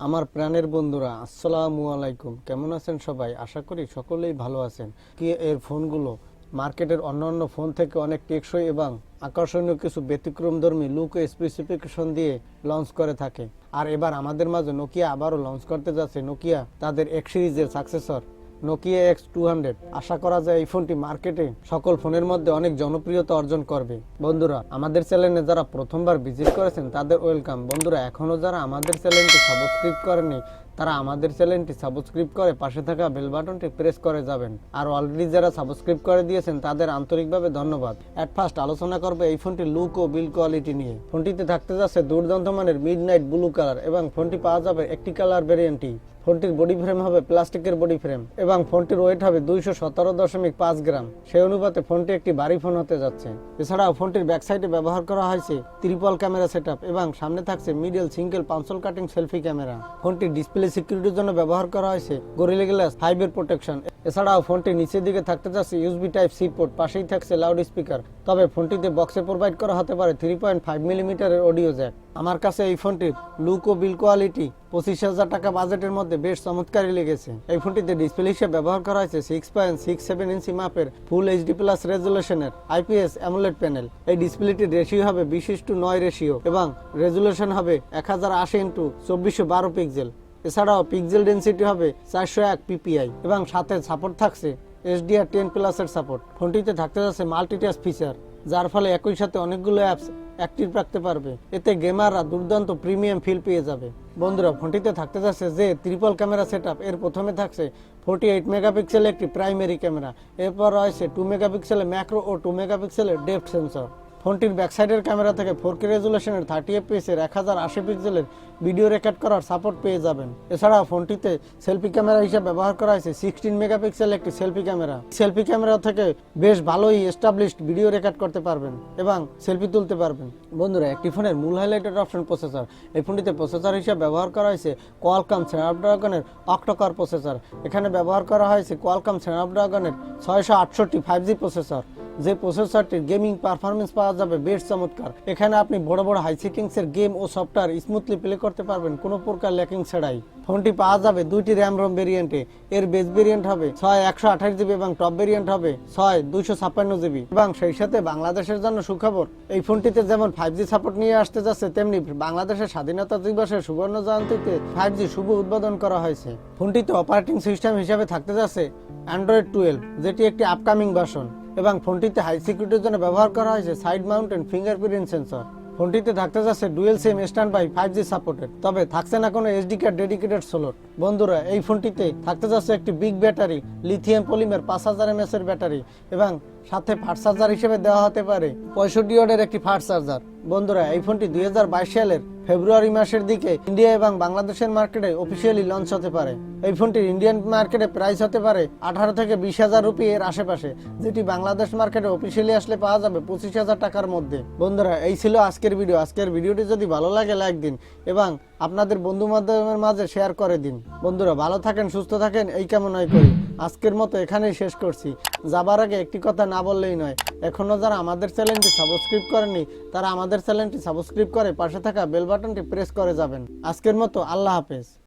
আমার প্রাণের বন্ধুরা, আসসালামু আলাইকুম। কেমন আছেন সবাই? আশা করি সকলেই ভালো আছেন। কি এর ফোনগুলো মার্কেটের অন্যান্য ফোন থেকে অনেক টেকসই এবং আকর্ষণীয় কিছু ব্যতিক্রমধর্মী লুক ও স্পেসিফিকেশন দিয়ে লঞ্চ করে থাকে। আর এবার আমাদের মাঝে নোকিয়া আবারও লঞ্চ করতে যাচ্ছে নোকিয়া তাদের এক্স সিরিজের সাকসেসর নোকিয়া X200। আশা করা যায় এই ফোনটি মার্কেটে সকল ফোনের মধ্যে অনেক জনপ্রিয়তা অর্জন করবে। বন্ধুরা, আমাদের চ্যানেলে যারা প্রথমবার ভিজিট করেছেন তাদের ওয়েলকাম। বন্ধুরা, এখনো যারা আমাদের চ্যানেলটি সাবস্ক্রাইব করেনি তারা আমাদের চ্যানেলটি সাবস্ক্রাইব করে পাশে থাকা বেল বাটনটি প্রেস করে যাবেন। আর অলরেডি যারা সাবস্ক্রাইব করে দিয়েছেন তাদের আন্তরিকভাবে ধন্যবাদ। এট ফার্স্ট আলোচনা করবে এই ফোনটির লুক ও বিল্ড কোয়ালিটি নিয়ে। ফোনটিতে থাকতে যাচ্ছে দুর্দান্ত মানের মিডনাইট ব্লু কালার এবং ফোনটি পাওয়া যাবে একটি কালার ভেরিয়েন্টই। ফোনটির বডি ফ্রেম হবে প্লাস্টিকের বডি ফ্রেম এবং ফোনটির ওয়েট হবে 217.5 গ্রাম। সেই অনুপাতে ফোনটি একটি ভারী ফোন হতে যাচ্ছে। এছাড়াও ফোনটির ব্যাক সাইডে ব্যবহার করা হয়েছে ট্রিপল ক্যামেরা সেটআপ এবং সামনে থাকছে middle single পাঞ্চল cutting selfie camera. ফোনটির ডিসপ্লে সিকিউরিটির জন্য ব্যবহার করা হয়েছে গরিলা গ্লাস 5 এর প্রোটেকশন। এছাড়াও ফোনটির নিচের দিকে থাকতে যাচ্ছে USB টাইপ সি পোর্ট, পাশেই থাকছে লাউড স্পিকার। তবে ফোনটিতে বক্সে প্রোভাইড করা হতে পারে 3.5 মিলিমিটারের অডিও জ্যাক। আমার কাছে এই ফোনটির লুক ও বিল্ড কোয়ালিটি 25,000 টাকা বাজেটের মধ্যে বেশ চমৎকারই লেগেছে। এই ফোনটিতে ডিসপ্লে হিসেবে ব্যবহার করা হয়েছে 6.67 ইঞ্চি মাপের ফুল HD প্লাস রেজুলেশনের IPS অ্যামোলেড প্যানেল। এই ডিসপ্লেটির রেশিও হবে 20:9 রেশিও এবং রেজুলেশন হবে 1080x2412 পিক্সেল। এছাড়াও পিক্সেল ডেনসিটি হবে 401 PPI এবং সাথে সাপোর্ট থাকছে HDR10 প্লাসের সাপোর্ট। ফোনটিতে থাকতে যাচ্ছে মাল্টিটাস্ক ফিচার, যার ফলে একই সাথে অনেকগুলো অ্যাপস অ্যাক্টিভ রাখতে পারবে। এতে গেমাররা দুর্দান্ত প্রিমিয়াম ফিল পেয়ে যাবে। বন্ধুরা, ফোনটিতে থাকতে যাচ্ছে যে ট্রিপল ক্যামেরা সেটআপ। এর প্রথমে থাকছে 48 মেগাপিক্সেলের একটি প্রাইমারি ক্যামেরা, এরপর রয়েছে 2 মেগাপিক্সেলের ম্যাক্রো ও 2 মেগাপিক্সেলের ডেপথ সেন্সর। ফোনটির ব্যাকসাইডের ক্যামেরা থেকে 4K রেজুলেশনের 30 fps এর 1080 পিক্সেলের ভিডিও রেকর্ড করার সাপোর্ট পেয়ে যাবেন। এছাড়াও ফোনটিতে সেলফি ক্যামেরা হিসেবে ব্যবহার করা হয়েছে 16 মেগাপিক্সেল একটি সেলফি ক্যামেরা। সেলফি ক্যামেরা থেকে বেশ ভালোই এস্টাবলিশড ভিডিও রেকর্ড করতে পারবেন এবং সেলফি তুলতে পারবেন। বন্ধুরা, একটি ফোনের মূল হাইলাইটেড অপশন প্রসেসর। এই ফোনটিতে প্রসেসর হিসেবে ব্যবহার করা হয়েছে কোয়ালকম স্ন্যাপড্রাগনের অক্টো-কোর প্রসেসর। এখানে ব্যবহার করা হয়েছে কোয়ালকম স্ন্যাপড্রাগনের 668 5G প্রসেসর। যে প্রসেসরটির গেমিং পারফরমেন্স পাওয়া যাবে বেশ চমৎকার। এখানে আপনি বড় বড় হাই সেটিংসের গেম ও সফটওয়্যার স্মুথলি প্লে করতে পারবেন কোনো প্রকার ল্যাকিং ছাড়াই। ফোনটি পাওয়া যাবে দুইটি র্যাম রোম ভেরিয়েন্টে। এর বেস ভেরিয়েন্ট হবে 6/128 GB এবং টপ ভেরিয়েন্ট হবে 6/256 GB। এবং সেই সাথে বাংলাদেশের জন্য সুখবর, এই ফোনটিতে যেমন 5G সাপোর্ট নিয়ে আসতে যাচ্ছে, তেমনি বাংলাদেশের স্বাধীনতা দিবসের সুবর্ণ জয়ন্তীতে 5G শুভ উদ্বোধন করা হয়েছে। ফোনটিতে অপারেটিং সিস্টেম হিসেবে থাকতে যাচ্ছে Android 12, যেটি একটি আপকামিং ভার্সন। এবং ফোনটিতে হাই সিকিউরিটির জন্য ব্যবহার করা হয়েছে সাইড মাউন্টেন ফিঙ্গারপ্রিন্ট সেন্সর। ফোনটিতে থাকতে যাচ্ছে dual sim stand by 5G supported, তবে থাকছে না কোনো SD কার্ড ডেডিকেটেড স্লট। বন্ধুরা, এই ফোনটিতে থাকতে যাচ্ছে একটি big battery, lithium polymer 5000 mAh এর ব্যাটারি এবং সাথে ফাস্ট চার্জার হিসেবে দেওয়া হতে পারে 65 ওয়াটের একটি ফাস্ট চার্জার। বন্ধুরা, এই ফোনটি 2022 সালের ফেব্রুয়ারি মাসের দিকে ইন্ডিয়া এবং বাংলাদেশের মার্কেটে অফিসিয়ালি লঞ্চ হতে পারে। এই ফোনটির ইন্ডিয়ান মার্কেটে প্রাইস হতে পারে 18 থেকে 20,000 রুপি এর আশেপাশে, যেটি বাংলাদেশ মার্কেটে অফিসিয়ালি আসলে পাওয়া যাবে 25,000 টাকার মধ্যে। বন্ধুরা, এই ছিল আজকের ভিডিও। আজকের ভিডিওটি যদি ভালো লাগে লাইক দিন এবং আপনাদের বন্ধু বান্ধবের মাঝে শেয়ার করে দিন। বন্ধুরা, ভালো থাকেন, সুস্থ থাকেন, এই কামনাই করি। আজকের মতো এখানেই শেষ করছি। যাবার আগে একটি কথা না বললেই নয়, এখনো যারা আমাদের চ্যানেলটি সাবস্ক্রাইব করেনি তারা আমাদের চ্যানেলটি সাবস্ক্রাইব করে পাশে থাকা বেল বাটনটি প্রেস করে যাবেন। আজকের মতো আল্লাহ হাফেজ।